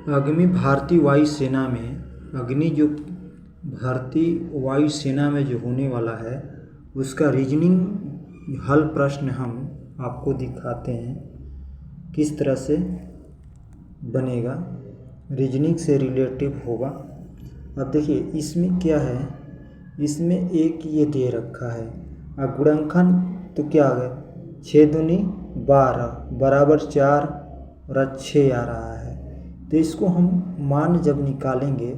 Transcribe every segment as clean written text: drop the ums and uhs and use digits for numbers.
अग्नि भारतीय वायुसेना में भारतीय वायुसेना में जो होने वाला है उसका रीजनिंग हल प्रश्न हम आपको दिखाते हैं किस तरह से बनेगा, रीजनिंग से रिलेटिव होगा। अब देखिए इसमें क्या है, इसमें एक ये दे रखा है और गुणनखंड तो क्या आ गया 6 दूनी 12 बराबर 4 और 6 आ रहा है। तो इसको हम मान जब निकालेंगे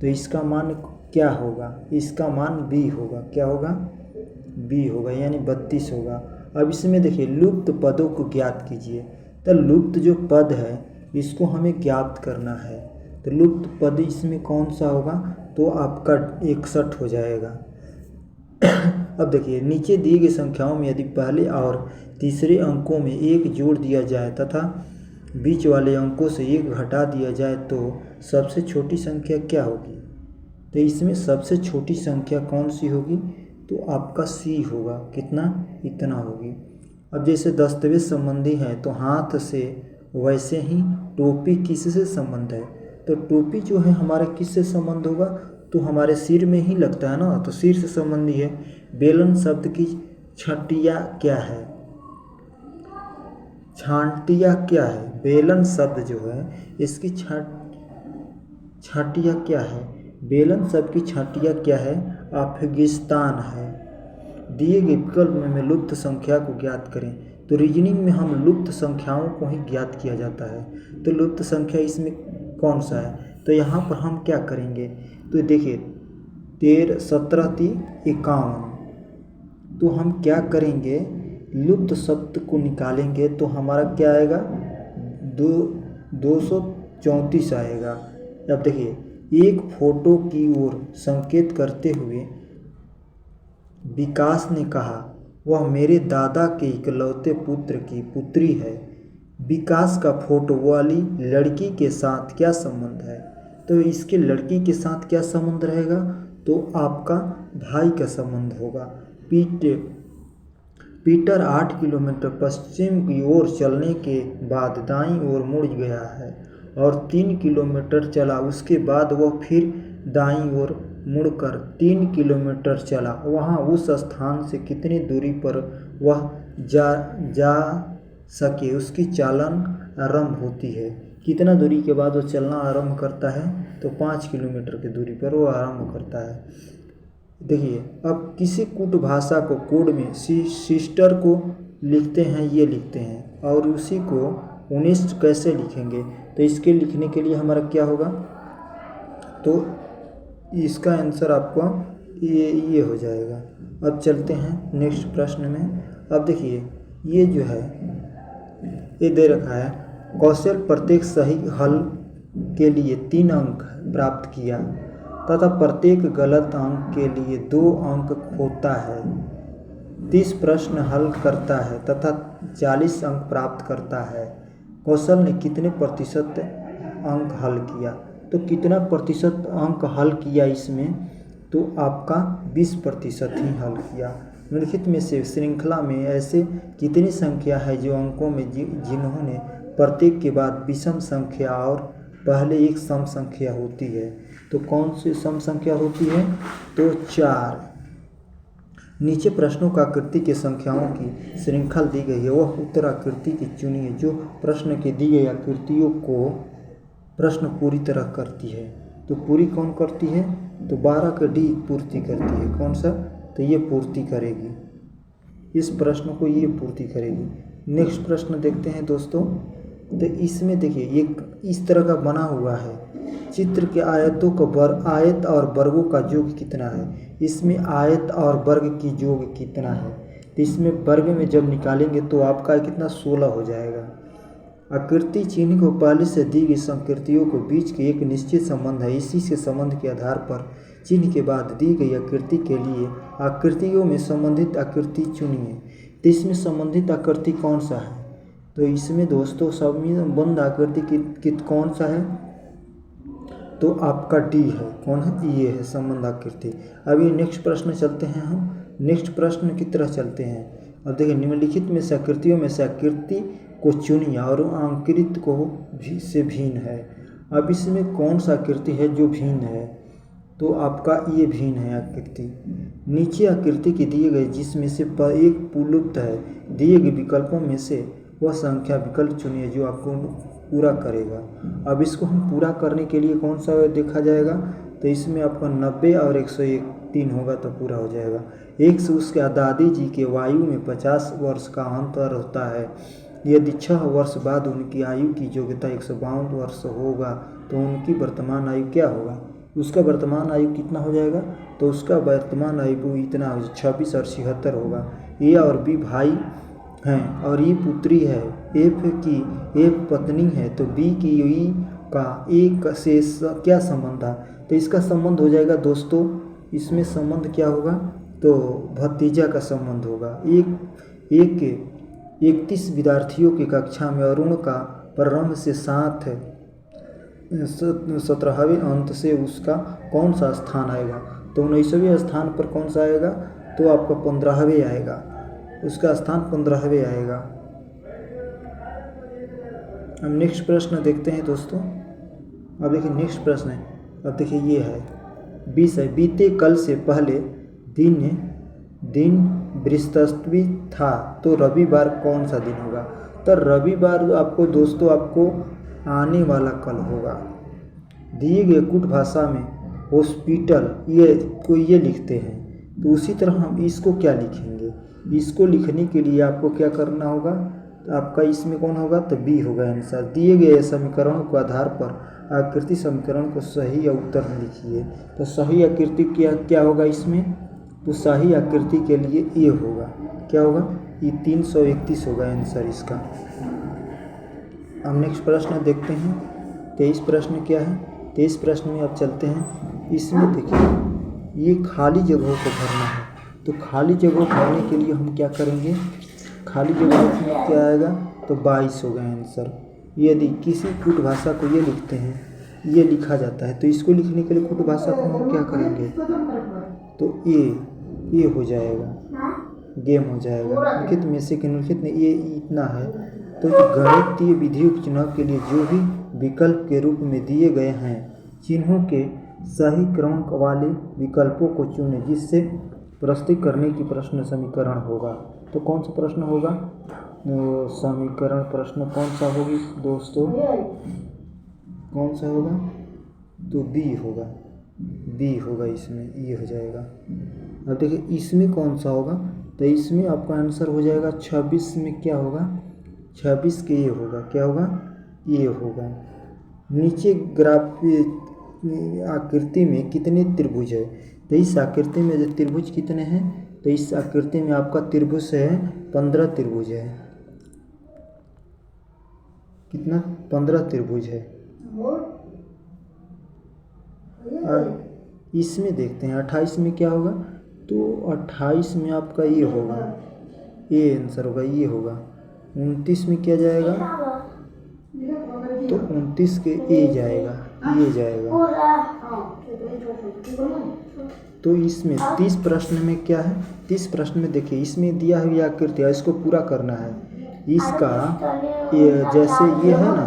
तो इसका मान क्या होगा, इसका मान b होगा। क्या होगा, b होगा यानी 32 होगा। अब इसमें देखिए लुप्त पदों को ज्ञात कीजिए। तो लुप्त जो पद है इसको हमें ज्ञात करना है। तो लुप्त पद इसमें कौन सा होगा, तो आपका 61 हो जाएगा। अब देखिए नीचे दी गई संख्याओं में यदि पहले और तीसरे अंकों में 1 जोड़ दिया जाए तथा बीच वाले अंकों से 1 घटा दिया जाए तो सबसे छोटी संख्या क्या होगी। तो इसमें सबसे छोटी संख्या कौन सी होगी, तो आपका C होगा। कितना, इतना होगी। अब जैसे दस्तावेज संबंधी है तो हाथ से, वैसे ही टोपी किससे संबंध है, तो टोपी जो है हमारे किससे संबंध होगा, तो हमारे सिर में ही लगता है ना, तो सिर से संबंधी है। बेलन शब्द की छटिया क्या है, छांटिया क्या है। बेलन शब्द जो है इसकी छाटिया क्या है, बेलन शब्द की छाटिया क्या है, अफगानिस्तान है। दिए गए विकल्प में लुप्त संख्या को ज्ञात करें। तो रीजनिंग में हम लुप्त संख्याओं को ही ज्ञात किया जाता है। तो लुप्त संख्या इसमें कौन सा है, तो यहाँ पर हम क्या करेंगे, तो देखिए 13 17 3 51। तो हम क्या करेंगे, लुप्त शब्द को निकालेंगे तो हमारा क्या आएगा 234 आएगा। अब देखिए एक फोटो की ओर संकेत करते हुए विकास ने कहा वह मेरे दादा के इकलौते पुत्र की पुत्री है। विकास का फोटो वाली लड़की के साथ क्या संबंध है, तो इसके लड़की के साथ क्या संबंध रहेगा, तो आपका भाई का संबंध होगा। पीटर 8 किलोमीटर पश्चिम की ओर चलने के बाद दाईं ओर मुड़ गया है और 3 किलोमीटर चला। उसके बाद वह फिर दाईं ओर मुड़कर 3 किलोमीटर चला। वहाँ उस स्थान से कितनी दूरी पर वह जा सके उसकी चालन आरंभ होती है। कितना दूरी के बाद वो चलना आरंभ करता है, तो 5 किलोमीटर की दूरी पर वो आरंभ करता है। देखिए अब किसी कूट भाषा को कोड में सिस्टर को लिखते हैं, ये लिखते हैं, और उसी को उनिस्ट कैसे लिखेंगे, तो इसके लिखने के लिए हमारा क्या होगा, तो इसका आंसर आपको ये हो जाएगा। अब चलते हैं नेक्स्ट प्रश्न में। अब देखिए ये जो है ये दे रखा है, कौशल प्रत्येक सही हल के लिए 3 अंक प्राप्त किया तथा प्रत्येक गलत अंक के लिए 2 अंक खोता है। 30 प्रश्न हल करता है तथा 40 अंक प्राप्त करता है। कौशल ने कितने प्रतिशत अंक हल किया, तो कितना प्रतिशत अंक हल किया इसमें, तो आपका 20% ही हल किया। निम्नलिखित में से श्रृंखला में ऐसे कितनी संख्या है जो अंकों में जिन्होंने प्रत्येक के बाद विषम संख्या और पहले एक सम संख्या होती है, तो कौन सी सम संख्या होती है, तो 4। नीचे प्रश्नों का आकृति के संख्याओं की श्रृंखला दी गई है, वह उत्तर आकृति की चुनिए जो प्रश्न के दी गई आकृतियों को प्रश्न पूरी तरह करती है। तो पूरी कौन करती है, तो 12 का डी पूर्ति करती है। कौन सा, तो ये पूर्ति करेगी, इस प्रश्न को ये पूर्ति करेगी। नेक्स्ट प्रश्न देखते हैं दोस्तों। तो इसमें देखिए ये इस तरह का बना हुआ है, चित्र के आयतों का आयत और वर्गों का योग कितना है। इसमें आयत और वर्ग की योग कितना है, तो इसमें वर्ग में जब निकालेंगे तो आपका कितना 16 हो जाएगा। आकृति चिन्ह को पहले से दी गई संकृतियों को बीच के एक निश्चित संबंध है। इसी से संबंध के आधार पर चिन्ह के बाद दी गई आकृति के लिए आकृतियों में संबंधित आकृति चुनिए। तो इसमें संबंधित आकृति कौन सा है, तो इसमें दोस्तों संबंध आकृति कौन सा है, तो आपका डी है। कौन है, ये है संबंध आकृति। अभी नेक्स्ट प्रश्न चलते हैं, हम नेक्स्ट प्रश्न की तरह चलते हैं। अब देखिए निम्नलिखित में से आकृतियों में से आकृति को चुनिए और अंकित को से भिन्न है। अब इसमें कौन सा आकृति है जो भिन्न है, तो आपका ये भिन्न है आकृति। नीचे आकृति के दिए गए जिसमें से एक पुलुप्त है, दिए गए विकल्पों में से वह संख्या विकल्प चुनिए जो आपको पूरा करेगा। अब इसको हम पूरा करने के लिए कौन सा देखा जाएगा, तो इसमें आपका 90 और 101 3 होगा तो पूरा हो जाएगा। एक से उसके दादी जी के आयु में 50 वर्ष का अंतर होता है। यदि 6 वर्ष बाद उनकी आयु की योग्यता 152 वर्ष होगा तो उनकी वर्तमान आयु क्या होगा। उसका वर्तमान आयु कितना हो जाएगा, तो उसका वर्तमान आयु इतना 26 और 76 होगा। ए और बी भाई हैं और ई पुत्री है। एफ की एक पत्नी है तो बी की ई का एक से क्या संबंध था, तो इसका संबंध हो जाएगा दोस्तों, इसमें संबंध क्या होगा, तो भतीजा का संबंध होगा। एक के 31 विद्यार्थियों की कक्षा में अरुण का प्रारंभ से 17वें अंत से उसका कौन सा स्थान आएगा, तो 19वें स्थान पर कौन सा आएगा, तो आपका 15वें आएगा, उसका स्थान 15वें आएगा। अब नेक्स्ट प्रश्न देखते हैं दोस्तों। अब देखिए नेक्स्ट प्रश्न है, अब देखिए ये है 20 है। बीते कल से पहले दिन बृहस्पति था तो रविवार कौन सा दिन होगा, तो रविवार आपको दोस्तों आपको आने वाला कल होगा। दिए गए कुट भाषा में हॉस्पिटल ये लिखते हैं, तो उसी तरह हम इसको क्या लिखेंगे, इसको लिखने के लिए आपको क्या करना होगा, तो आपका इसमें कौन होगा, तो बी होगा आंसर। दिए गए समीकरणों के आधार पर आकृति समीकरण को सही या उत्तर में लिखिए, तो सही आकृति क्या होगा इसमें, तो सही आकृति के लिए ए होगा, क्या होगा, ये 331 होगा आंसर इसका। हम नेक्स्ट प्रश्न देखते हैं। 23 प्रश्न क्या है, 23 प्रश्न में अब चलते हैं। इसमें देखिए ये खाली जगहों को भरना है, तो खाली जगह भरने के लिए हम क्या करेंगे, खाली जगह में क्या आएगा, तो 22 होगा आंसर। यदि किसी कुट भाषा को ये लिखते हैं, ये लिखा जाता है, तो इसको लिखने के लिए कुट भाषा को हम क्या करेंगे, तो ये हो जाएगा, गेम हो जाएगा। लिखित में से निम्नलिखित में ये इतना है, तो गणितीय विधियों के चुनाव के लिए जो भी विकल्प के रूप में दिए गए हैं चिन्हों के सही क्रमांक वाले विकल्पों को चुनें जिससे प्रस्तुत करने की प्रश्न समीकरण होगा। तो कौन सा प्रश्न होगा, तो समीकरण प्रश्न कौन सा होगी दोस्तों, कौन सा होगा, तो बी होगा इसमें, ये हो जाएगा। अब देखिए इसमें कौन सा होगा, तो इसमें आपका आंसर हो जाएगा 26 में क्या होगा, 26 के ये होगा, क्या होगा, ये होगा। नीचे ग्राफ आकृति में कितने त्रिभुज है, तो इस आकृति में जो त्रिभुज कितने हैं, तो इस आकृति में आपका त्रिभुज है 15 त्रिभुज है, कितना, 15 त्रिभुज है। और इसमें देखते हैं 28 में क्या होगा, तो 28 में आपका ये होगा, ये आंसर होगा, ये होगा। 29 में क्या जाएगा, तो 29 के ए जाएगा, ये जाएगा। तो इसमें 30 प्रश्न में क्या है, 30 प्रश्न में देखिए इसमें दिया हुई आकृति है, इसको पूरा करना है। इसका जैसे ये है ना,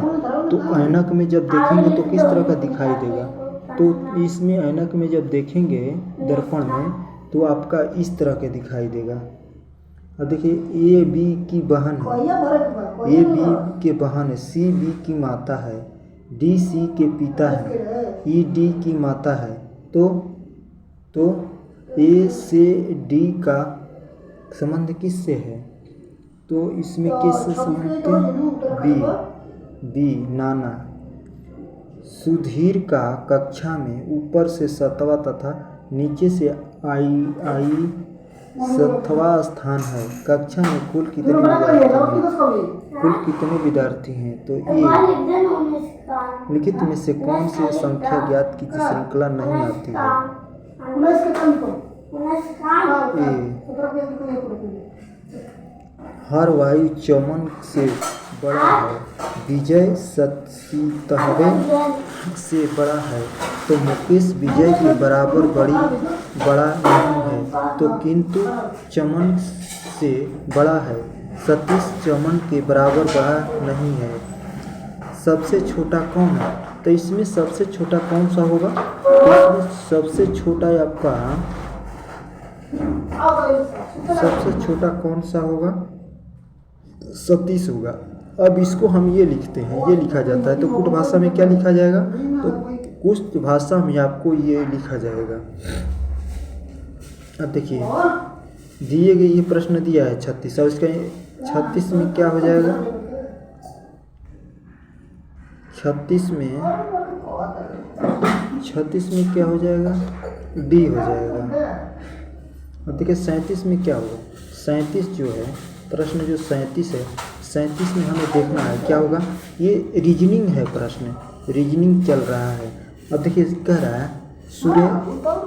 तो ऐनक में जब देखेंगे तो किस तरह का दिखाई देगा, तो इसमें ऐनक में जब देखेंगे दर्पण में तो आपका इस तरह के दिखाई देगा। अब देखिए ए बी की बहन है, ए बी के बहन है, सी बी की माता है, डी सी के पिता है, ई डी की माता है, तो ए से डी का संबंध किससे है, तो इसमें किससे संबंध, बी नाना। सुधीर का कक्षा में ऊपर से 7वां तथा नीचे से आई 7वां स्थान है। कक्षा में कुल कितने विद्यार्थी हैं, तो ये लिखित में से कौन सी संख्या ज्ञात की श्रृंखला नहीं आती है, हर वायु चमन से बड़ा है, विजय 70वें से बड़ा है, तो मुकेश विजय के बराबर बड़ा नहीं है, तो किंतु चमन से बड़ा है, सतीश चमन के बराबर बड़ा नहीं है। सबसे छोटा कौन है? तो इसमें सबसे छोटा कौन सा होगा? तो इसमें सबसे छोटा आपका सबसे छोटा कौन सा होगा? 37 होगा। अब इसको हम ये लिखते हैं, ये लिखा जाता है। तो कुट भाषा में क्या लिखा जाएगा? तो कुट भाषा में आपको ये लिखा जाएगा। अब देखिए दिए गए ये प्रश्न दिया है 36, और इसका 36 में क्या हो जाएगा? 36 में क्या हो जाएगा? डी हो जाएगा। अब देखिए 37 में क्या होगा? 37 जो है, प्रश्न जो 37 है, 37 में हमें देखना है क्या होगा। ये रीजनिंग है, प्रश्न रीजनिंग चल रहा है। अब देखिए कह रहा है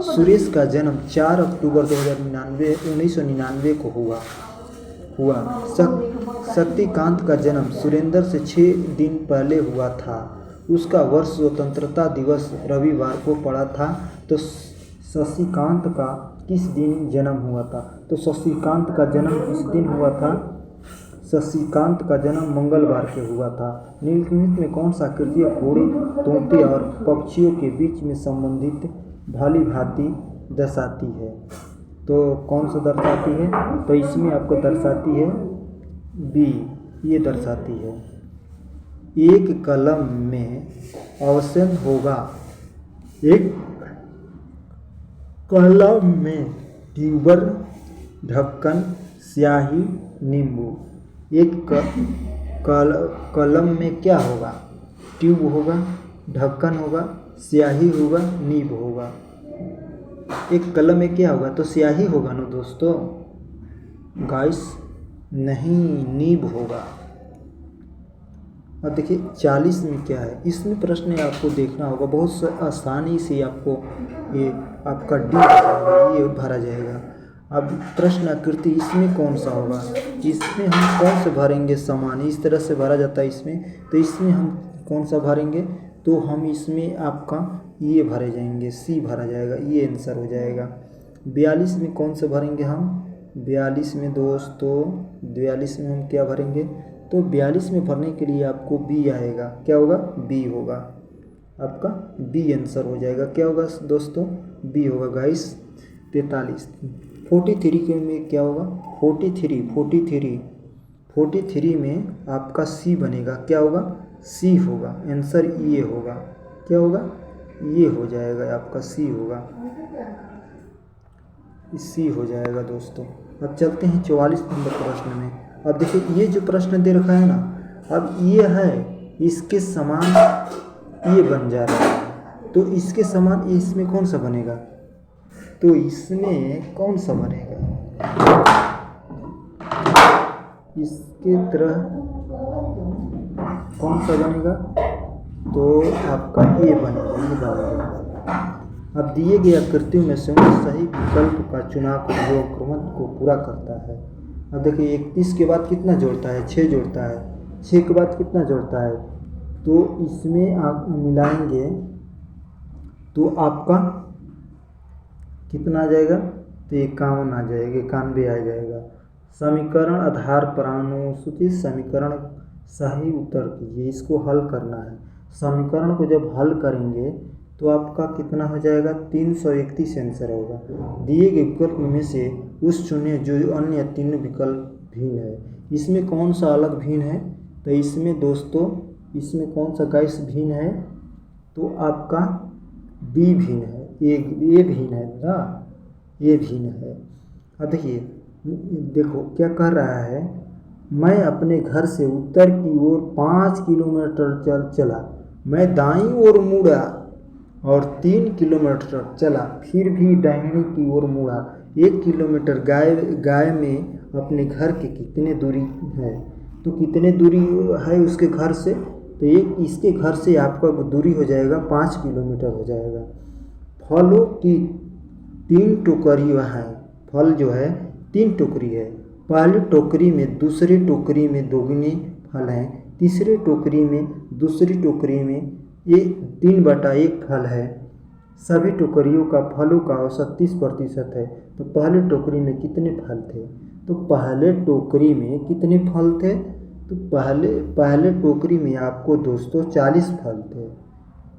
सुरेश का जन्म 4 अक्टूबर 1999 को हुआ। शक्तिकांत का जन्म सुरेंद्र से 6 दिन पहले हुआ था। उसका वर्ष स्वतंत्रता दिवस रविवार को पड़ा था। तो शशिकांत का किस दिन जन्म हुआ था? तो शशिकांत का जन्म किस दिन हुआ था? शशिकांत का जन्म मंगलवार के हुआ था। निम्नलिखित में कौन सा कृति घोड़े, तोते और पक्षियों के बीच में संबंधित भाली भांति दर्शाती है? तो कौन सा दर्शाती है? तो इसमें आपको दर्शाती है बी, ये दर्शाती है एक कलम में अवश्य होगा। एक कलम में ट्यूबर, ढक्कन, स्याही, नींबू। एक कलम में क्या होगा? ट्यूब होगा, ढक्कन होगा, स्याही होगा, नींब होगा। एक कलम में क्या होगा? तो स्याही होगा ना दोस्तों, गाइस, नहीं, नींब होगा। अब देखिए 40 में क्या है? इसमें प्रश्न आपको देखना होगा, बहुत आसानी से आपको ये आपका डी ये भरा जाएगा। अब प्रश्न आकृति इसमें कौन सा होगा? इसमें हम कौन से भरेंगे? समान इस तरह से भरा जाता है इसमें। तो इसमें हम कौन सा भरेंगे? तो हम इसमें आपका ये भरे जाएंगे, सी भरा जाएगा, ये आंसर हो जाएगा। 42 में कौन सा भरेंगे हम? 42 में दोस्तों, 42 में हम क्या भरेंगे? तो 42 में भरने के लिए आपको बी आएगा। क्या होगा? बी होगा, आपका बी आंसर हो जाएगा। क्या होगा दोस्तों? बी होगा गाइस। 43 43 के में क्या होगा? 43 में आपका सी बनेगा। क्या होगा? सी होगा, आंसर ये होगा। क्या होगा? ये हो जाएगा, आपका सी होगा, सी हो जाएगा दोस्तों। अब चलते हैं 44 नंबर प्रश्न में। अब देखिए ये जो प्रश्न दे रखा है ना, अब ये है, इसके समान ये बन जा रहा है। तो इसके समान इसमें कौन सा बनेगा? तो इसमें कौन सा बनेगा? इसके तरह कौन सा बनेगा? तो आपका ये बनेगा, ये बनेगा। अब दिए गए आकृतियों में से सही विकल्प का चुनाव क्रमबद्ध को पूरा करता है। अब देखिए 31 के बाद कितना जोड़ता है? 6 जोड़ता है। 6 के बाद कितना जोड़ता है? तो इसमें आप मिलाएंगे तो आपका कितना आ जाएगा? तो 51 आ जाएगा, 91 आ जाएगा। समीकरण आधार पर अनुसूचित समीकरण सही उत्तर कीजिए। इसको हल करना है। समीकरण को जब हल करेंगे तो आपका कितना हो जाएगा? 331 आंसर होगा। दिए गए विकल्प में से उस चुने जो अन्य 3 विकल्प भिन्न है। इसमें कौन सा अलग भिन्न है? तो इसमें दोस्तों, इसमें कौन सा गाइस भिन्न है? तो आपका बी भिन्न है, ये भिन्न है ना, ये भिन्न है। अब देखिए, देखो क्या कह रहा है, मैं अपने घर से उत्तर की ओर 5 किलोमीटर चला, मैं दाईं ओर मुड़ा और 3 किलोमीटर चला, फिर भी दाहिनी की ओर मुड़ा। 1 किलोमीटर गाय में अपने घर के कितने दूरी है? तो कितने दूरी है उसके घर से? तो एक इसके घर से आपका दूरी हो जाएगा 5 किलोमीटर हो जाएगा। फलों की 3 टोकरियाँ हैं। फल जो है 3 टोकरी है। पहली टोकरी में दूसरी टोकरी में दोगुने फल हैं। तीसरी टोकरी में दूसरी टोकरी में 3/1 फल है। सभी टोकरियों का फलों का औसत 30% है। तो पहले टोकरी में कितने फल थे? तो पहले टोकरी में कितने फल थे? तो पहले टोकरी में आपको दोस्तों 40 फल थे।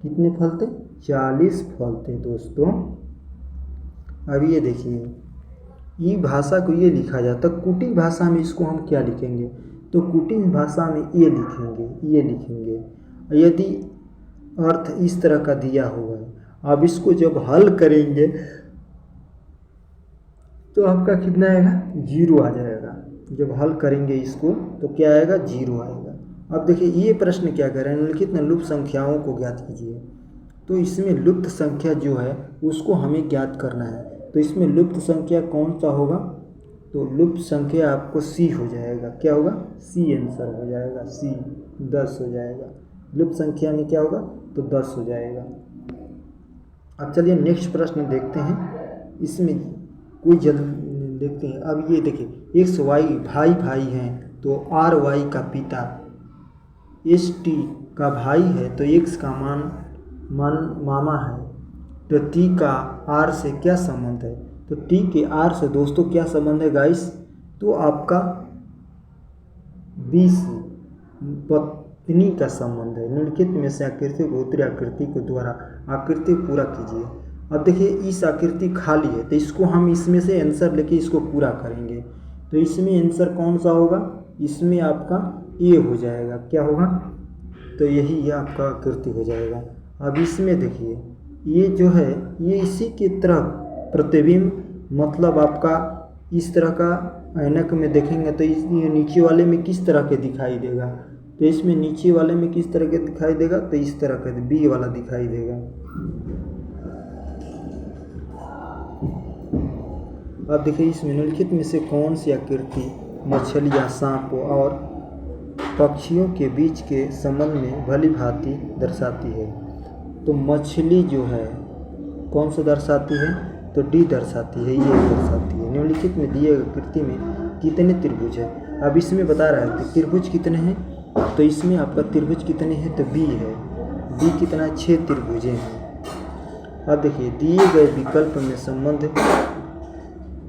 कितने फल थे? 40 फल थे दोस्तों। अब ये देखिए, ई भाषा को ये लिखा जाता, कुटिल भाषा में इसको हम क्या लिखेंगे? तो कुटिल भाषा में ये लिखेंगे। यदि अर्थ इस तरह का दिया हुआ है, अब इसको जब हल करेंगे तो आपका कितना आएगा? 0 आ जाएगा। जब हल करेंगे इसको तो क्या आएगा? 0 आएगा। अब देखिए ये प्रश्न क्या कह रहे हैं? निम्नलिखित में लुप्त संख्याओं को ज्ञात कीजिए। तो इसमें लुप्त संख्या जो है उसको हमें ज्ञात करना है। तो इसमें लुप्त संख्या कौन सा होगा? तो लुप्त संख्या आपको सी हो जाएगा। क्या होगा? सी आंसर हो जाएगा। सी 10 हो जाएगा। लुप्त संख्या में क्या होगा? तो 10 हो जाएगा। अब चलिए नेक्स्ट प्रश्न देखते हैं। इसमें कोई जल्द देखते हैं। अब ये देखिए, एक्स वाई भाई हैं तो आर वाई का पिता एस टी का भाई है तो एक्स का मामा है, तो टी का आर से क्या संबंध है? तो टी के आर से दोस्तों क्या संबंध है गाइस? तो आपका 20 पत्नी का संबंध है। निम्नलिखित में से आकृति को उत्तरी आकृति को द्वारा आकृति पूरा कीजिए। अब देखिए इस आकृति खाली है तो इसको हम इसमें से आंसर लेके इसको पूरा करेंगे। तो इसमें आंसर कौन सा होगा? इसमें आपका ए हो जाएगा। क्या होगा? तो यही आपका आकृति हो जाएगा। अब इसमें देखिए ये जो है ये इसी की तरह प्रतिबिंब, मतलब आपका इस तरह का ऐनक में देखेंगे तो ये नीचे वाले में किस तरह के दिखाई देगा? तो इसमें नीचे वाले में किस तरह के दिखाई देगा? तो इस तरह का बी वाला दिखाई देगा। अब देखिए इसमें निम्नलिखित में से कौन सी आकृति मछलियाँ, सांप और पक्षियों के बीच के संबंध में भली भांति दर्शाती है? तो मछली जो है कौन सा दर्शाती है? तो डी दर्शाती है, ये दर्शाती है। निम्नलिखित में दिए गए आकृति में कितने त्रिभुज है? अब इसमें बता रहा है कि त्रिभुज कितने हैं। तो इसमें आपका त्रिभुज कितने हैं? तो बी है। बी कितना है? 6 त्रिभुजें हैं। अब देखिए दिए गए विकल्प में संबंध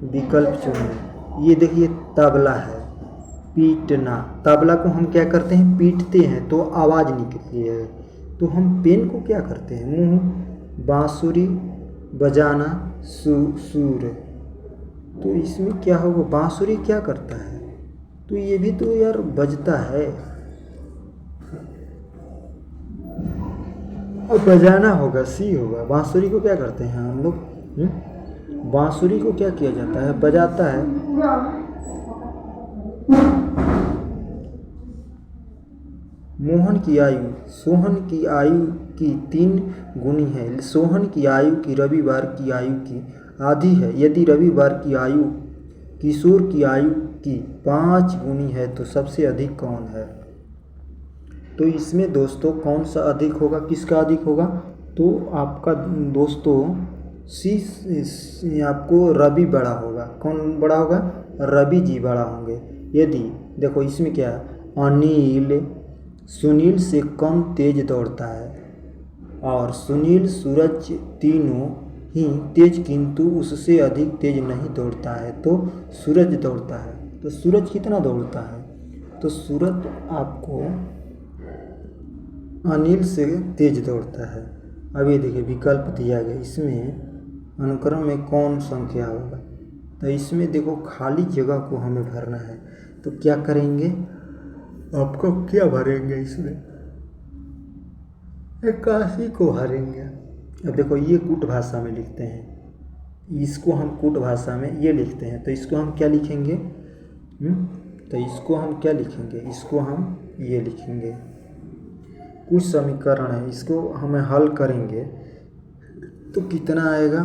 विकल्प चुनिए। ये देखिए तबला है, पीटना। तबला को हम क्या करते हैं? पीटते हैं तो आवाज़ निकलती है। तो हम पेन को क्या करते हैं? मुंह। बांसुरी बजाना, सूर। तो इसमें क्या होगा? बांसुरी क्या करता है? तो ये भी तो यार बजता है। और बजाना होगा, सी होगा। बांसुरी को क्या करते हैं हम लोग? बांसुरी को क्या किया जाता है? बजाता है। मोहन की आयु सोहन की आयु की 3 गुनी है। सोहन की आयु की रविवार की आयु की आधी है। यदि रविवार की आयु किशोर की आयु की 5 गुनी है तो सबसे अधिक कौन है? तो इसमें दोस्तों कौन सा अधिक होगा? किसका अधिक होगा? तो आपका दोस्तों सी आपको रवि बड़ा होगा। कौन बड़ा होगा? रवि जी बड़ा होंगे। यदि देखो इसमें क्या है? अनिल सुनील से कम तेज दौड़ता है और सुनील सूरज तीनों ही तेज किंतु उससे अधिक तेज नहीं दौड़ता है। तो सूरज दौड़ता है। तो सूरज कितना दौड़ता है? तो सूरज आपको अनिल से तेज दौड़ता है। अब ये देखिए विकल्प दिया गया, इसमें अनुक्रम में कौन संख्या होगा? तो इसमें देखो खाली जगह को हमें भरना है। तो क्या करेंगे? आपको क्या भरेंगे? इसमें 81 को भरेंगे। अब देखो ये कूट भाषा में लिखते हैं, इसको हम कूट भाषा में ये लिखते हैं। तो इसको हम क्या लिखेंगे? तो इसको हम क्या लिखेंगे? इसको हम ये लिखेंगे। कुछ समीकरण है, इसको हमें हल करेंगे तो कितना आएगा?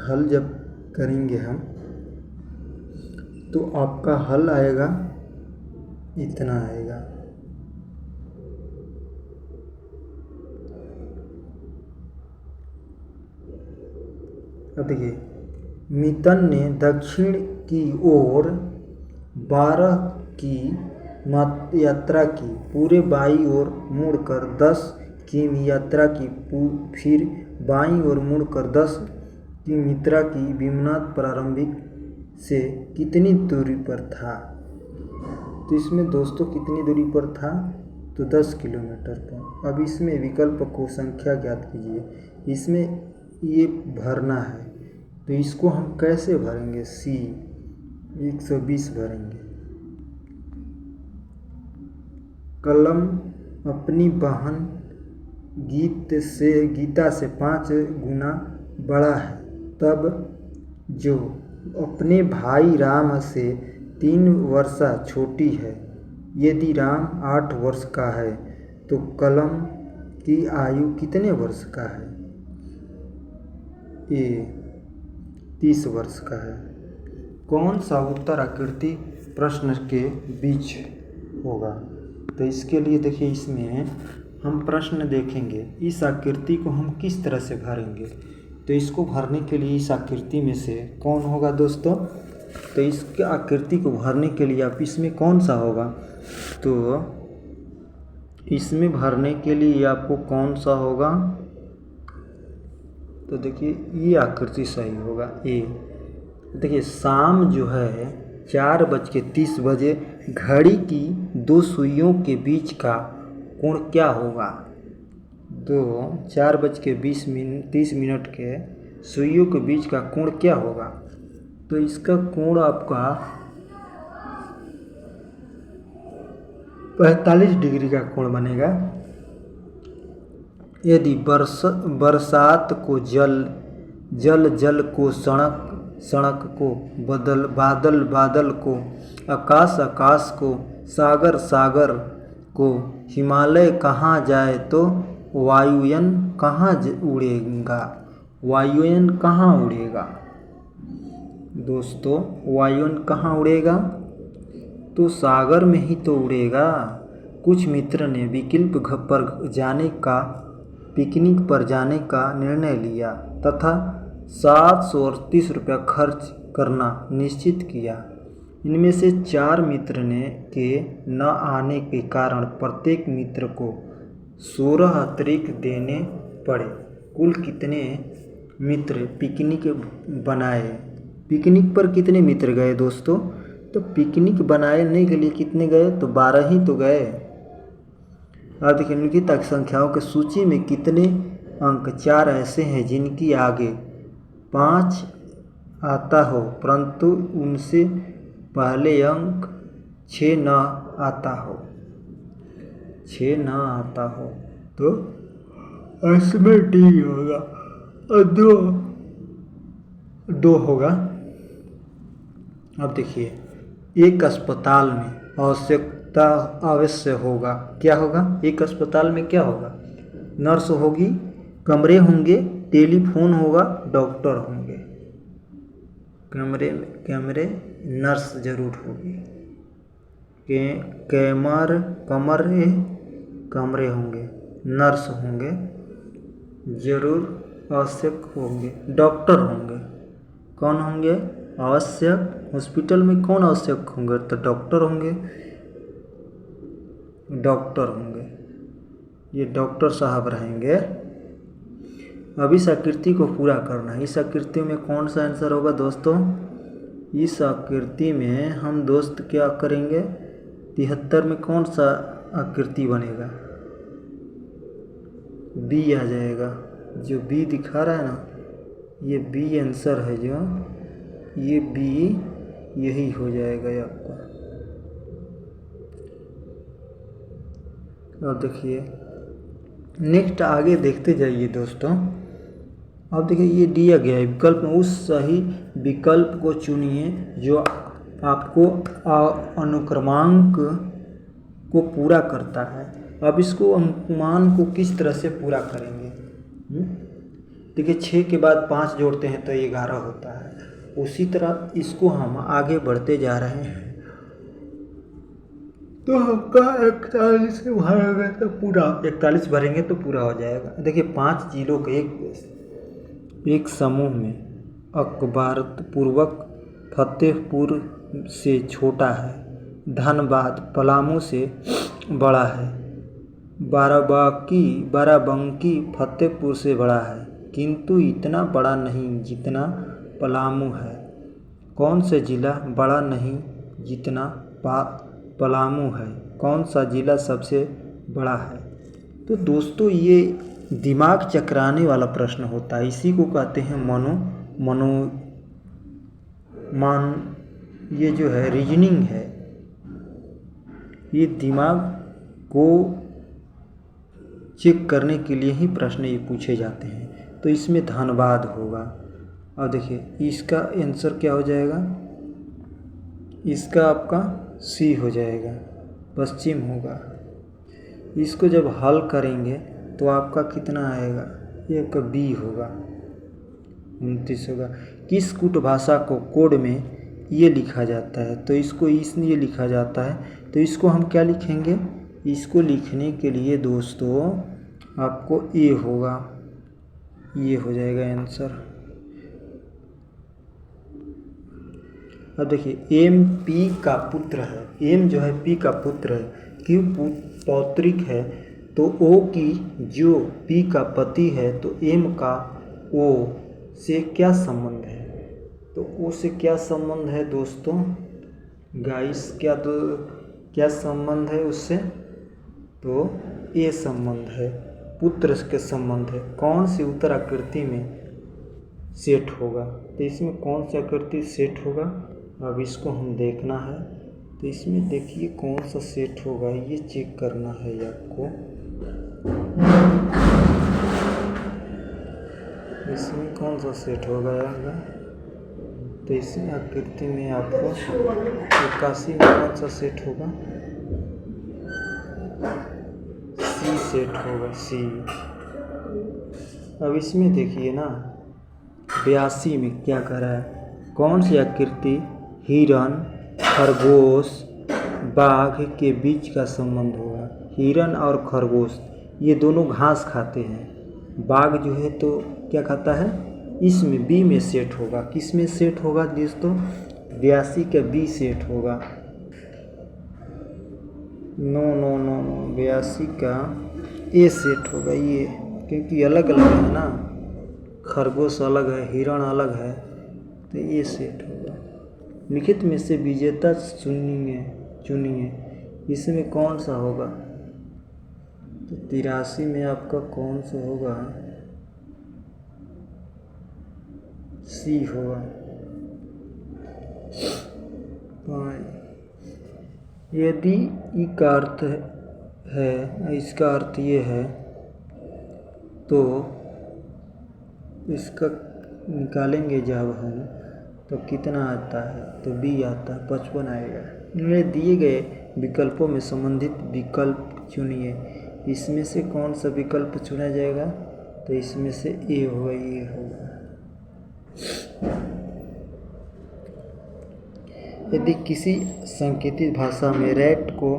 हल जब करेंगे हम तो आपका हल आएगा इतना आएगा। अब देखिए मितन ने दक्षिण की ओर 12 की यात्रा की, पूरे बाईं ओर मुड़कर 10 किमी यात्रा की, फिर बाईं ओर मुड़कर 10 की यात्रा की। विमनाथ प्रारंभिक से कितनी दूरी पर था? तो इसमें दोस्तों कितनी दूरी पर था, तो 10 किलोमीटर पर। अब इसमें विकल्प को संख्या ज्ञात कीजिए। इसमें ये भरना है, तो इसको हम कैसे भरेंगे, सी 120 भरेंगे। कलम अपनी बहन गीता से 5 गुना बड़ा है, तब जो अपने भाई राम से 3 वर्षा छोटी है। यदि राम 8 वर्ष का है तो कलम की आयु कितने वर्ष का है, ये 30 वर्ष का है। कौन सा उत्तर आकृति प्रश्न के बीच होगा, तो इसके लिए देखिए इसमें हम प्रश्न देखेंगे, इस आकृति को हम किस तरह से भरेंगे। तो इसको भरने के लिए इस आकृति में से कौन होगा दोस्तों, तो इस आकृति को भरने के लिए आप इसमें कौन सा होगा, तो इसमें भरने के लिए आपको कौन सा होगा, तो देखिए ये आकृति सही होगा ए। देखिए शाम जो है 4:30 घड़ी की 2 सुइयों के बीच का कोण क्या होगा, तो 4:30 के सुइयों के बीच का कोण क्या होगा, तो इसका कोण आपका 45 डिग्री का कोण बनेगा। यदि बरसात को जल को सड़क को, बादल को आकाश को, सागर को, हिमालय कहाँ जाए तो वायुयान कहाँ उड़ेगा दोस्तों, वायुयान कहाँ उड़ेगा, तो सागर में ही तो उड़ेगा। कुछ मित्र ने पिकनिक पर जाने का निर्णय लिया तथा 738 रुपया खर्च करना निश्चित किया। इनमें से 4 मित्र के न आने के कारण प्रत्येक मित्र को 16 अतिरिक्त देने पड़े। कुल कितने मित्र पिकनिक पर कितने मित्र गए दोस्तों, तो पिकनिक बनाने के लिए कितने गए, तो 12 ही तो गए। अब देखिए निम्नलिखित संख्याओं की सूची में कितने अंक 4 ऐसे हैं जिनकी आगे 5 आता हो परंतु उनसे पहले अंक 6 न आता हो, तो इसमें डी होगा और 2 होगा। अब देखिए एक अस्पताल में अवश्य होगा, क्या होगा, एक अस्पताल में क्या होगा, नर्स होगी, कमरे होंगे, टेलीफोन होगा, डॉक्टर होंगे। कमरे नर्स जरूर होगी, कमरे होंगे, नर्स होंगे, जरूर आवश्यक होंगे, डॉक्टर होंगे। कौन होंगे, आवश्यक, हॉस्पिटल में कौन आवश्यक होंगे, तो डॉक्टर होंगे, ये डॉक्टर साहब रहेंगे। अब इस आकृति को पूरा करना है। इस आकृति में कौन सा आंसर होगा दोस्तों, इस आकृति में हम दोस्त क्या करेंगे, 73 में कौन सा आकृति बनेगा, बी आ जाएगा, जो बी दिखा रहा है ना, ये बी आंसर है, जो ये बी यही हो जाएगा आपका। अब देखिए नेक्स्ट आगे देखते जाइए दोस्तों। अब देखिए ये दिया गया है विकल्प में उस सही विकल्प को चुनिए जो आपको अनुक्रमांक को पूरा करता है। अब इसको अनुमान को किस तरह से पूरा करेंगे, देखिए 6 के बाद 5 जोड़ते हैं तो 11 होता है। उसी तरह इसको हम आगे बढ़ते जा रहे हैं, तो आपका 41 भरेंगे तो पूरा, 41 भरेंगे तो पूरा हो जाएगा। देखिए 5 जिलों के एक समूह में अकबरपुरक फतेहपुर से छोटा है, धनबाद पलामू से बड़ा है, बाराबंकी फतेहपुर से बड़ा है, किंतु इतना बड़ा नहीं जितना पलामू है। कौन से जिला बड़ा नहीं जितना पलामू है। कौन सा जिला सबसे बड़ा है? तो दोस्तों ये दिमाग चकराने वाला प्रश्न होता है, इसी को कहते हैं ये जो है रीजनिंग है, ये दिमाग को चेक करने के लिए ही प्रश्न ये पूछे जाते हैं। तो इसमें धनबाद होगा। और देखिए इसका आंसर क्या हो जाएगा, इसका आपका सी हो जाएगा, पश्चिम होगा। इसको जब हल करेंगे तो आपका कितना आएगा, ये आपका बी होगा, 29 होगा। किस कूट भाषा को कोड में ये लिखा जाता है? तो इसको इसलिए लिखा जाता है, तो इसको हम क्या लिखेंगे, इसको लिखने के लिए दोस्तों आपको ए होगा, ये हो जाएगा आंसर। अब देखिए एम पी का पुत्र है, एम जो है पी का पुत्र है, क्यों पौत्रिक है, तो ओ की जो पी का पति है, तो एम का ओ से क्या संबंध है? तो ओ से क्या संबंध है दोस्तों, गाइस क्या संबंध है उससे? तो ए संबंध है, पुत्र के संबंध है। कौन सी उत्तर आकृति में सेट होगा? तो इसमें कौन सी आकृति सेट होगा, अब इसको हम देखना है। तो इसमें देखिए कौन सा सेट होगा, ये चेक करना है आपको। इसमें कौन सा सेट होगा, तो इसी आकृति में आपको 81 में कौन सा सेट होगा, सी सेट होगा, सी। अब इसमें देखिए ना 82 में क्या कर रहा है, कौन सी आकृति हिरन, खरगोश, बाघ के बीच का संबंध होगा? हिरन और खरगोश ये दोनों घास खाते हैं, बाघ जो है तो क्या खाता है, इसमें बी में सेट होगा। किस में सेट होगा दोस्तों, 82 का बी सेट होगा। नो 82 का ए सेट होगा, ये क्योंकि अलग अलग है ना, खरगोश अलग है, हिरण अलग है, तो ये सेट होगा। लिखित में से विजेता चुनिए, इसमें कौन सा होगा? तो 83 में आपका कौन सा होगा, सी होगा। यदि ई का अर्थ है, इसका अर्थ ये है, तो इसका निकालेंगे जब हम तो कितना आता है, तो बी आता है, 55 आएगा। इनमें दिए गए विकल्पों में संबंधित विकल्प चुनिए, इसमें से कौन सा विकल्प चुना जाएगा? तो इसमें से ए होगा, ये होगा। यदि किसी सांकेतिक भाषा में रैट को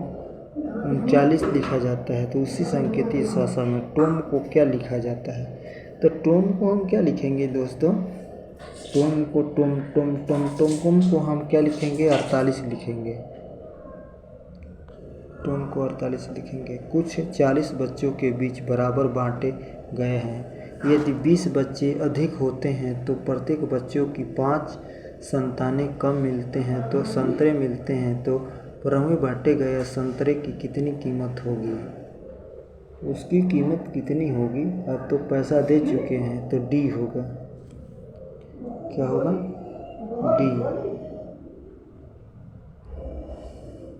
39 लिखा जाता है, तो उसी सांकेतिक भाषा में टॉम को क्या लिखा जाता है? तो टॉम को हम क्या लिखेंगे दोस्तों, टॉम को हम क्या लिखेंगे, 48 लिखेंगे, टॉम को 48 लिखेंगे। कुछ 40 बच्चों के बीच बराबर बांटे गए हैं। यदि 20 बच्चे अधिक होते हैं तो प्रत्येक बच्चों की 5 संतानें कम मिलते हैं, तो संतरे मिलते हैं, तो परमे बांटे गए संतरे की कितनी कीमत होगी? उसकी कीमत कितनी होगी? अब तो पैसा दे चुके हैं, तो डी होगा। क्या होगा, डी।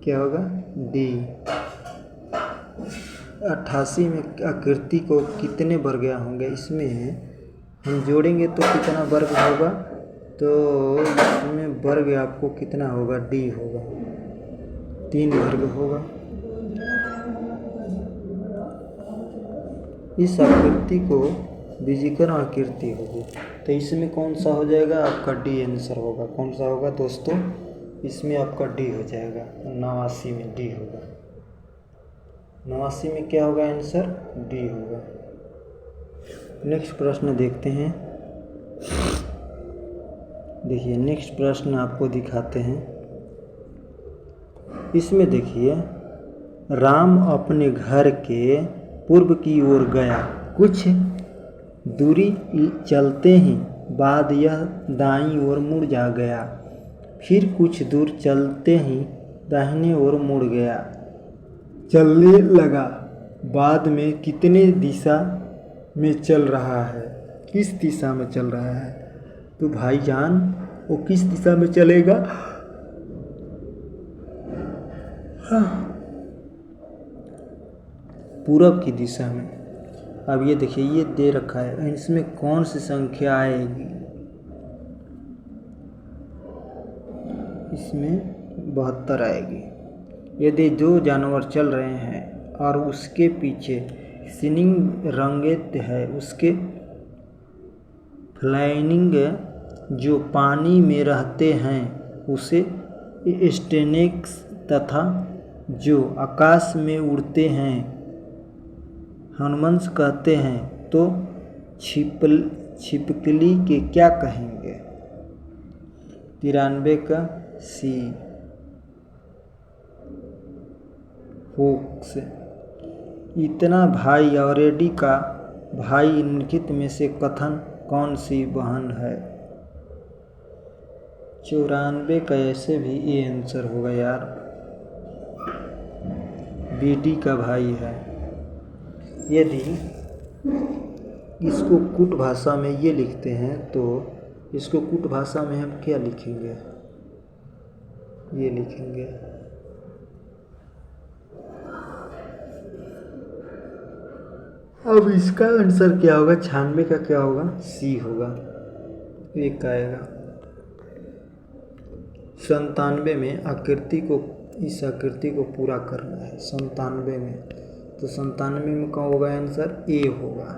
क्या होगा, डी। 88 में आकृति को कितने वर्ग होंगे? इसमें हम जोड़ेंगे तो कितना वर्ग होगा, तो इसमें वर्ग आपको कितना होगा, डी होगा, 3 वर्ग होगा। इस आकृति को विजीकरण आकृति होगी, तो इसमें कौन सा हो जाएगा, आपका डी आंसर होगा। कौन सा होगा दोस्तों, इसमें आपका डी हो जाएगा, 89 में डी होगा। 89 में क्या होगा आंसर, डी होगा। नेक्स्ट प्रश्न देखते हैं। देखिए नेक्स्ट प्रश्न आपको दिखाते हैं। इसमें देखिए, राम अपने घर के पूर्व की ओर गया, कुछ दूरी चलते ही बाद यह दाईं ओर मुड़ जा गया, फिर कुछ दूर चलते ही दाहिने ओर मुड़ गया, चलने लगा। बाद में कितने दिशा में चल रहा है? किस दिशा में चल रहा है? तो भाईजान वो किस दिशा में चलेगा? पूरब की दिशा में। अब ये देखिए, ये दे रखा है, इसमें कौन सी संख्या आएगी? इसमें 72 आएगी। यदि दो जानवर चल रहे हैं और उसके पीछे सिनिंग रंगेत है, उसके फ्लाइंग जो पानी में रहते हैं उसे स्टेनेक्स तथा जो आकाश में उड़ते हैं हनुमंस कहते हैं, तो छिपकली के क्या कहेंगे? 93 का सी। फोक्स। इतना भाई और एडी का भाई निम्नलिखित में से कथन कौन सी बहन है? 94 का ऐसे भी ये आंसर होगा यार, बेटी का भाई है। यदि इसको कूट भाषा में ये लिखते हैं तो इसको कूट भाषा में हम क्या लिखेंगे? ये लिखेंगे अब इसका आंसर क्या होगा? 96 का क्या होगा? सी होगा, एक आएगा। 97 में आकृति को, इस आकृति को पूरा करना है 97 में, तो 97 में क्या होगा आंसर? ए होगा।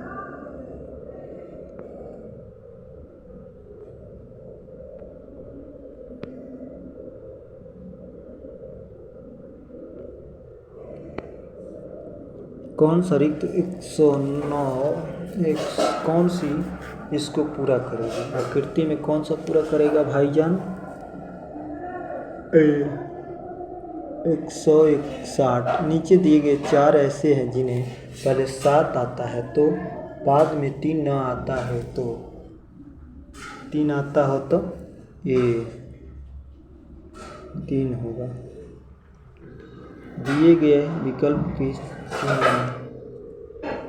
कौन सा रिक्त 109 कौन सी इसको पूरा करेगी? आकृति में कौन सा पूरा करेगा भाईजान? 161। नीचे दिए गए 4 ऐसे हैं जिन्हें पहले 7 आता है तो बाद में 3 न आता है, तो 3 आता हो तो ए 3 होगा। दिए गए विकल्प की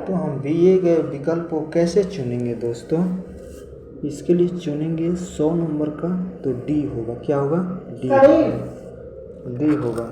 तो हम दिए गए विकल्प को कैसे चुनेंगे दोस्तों? इसके लिए चुनेंगे 100 नंबर का, तो डी होगा। क्या होगा? डी होगा।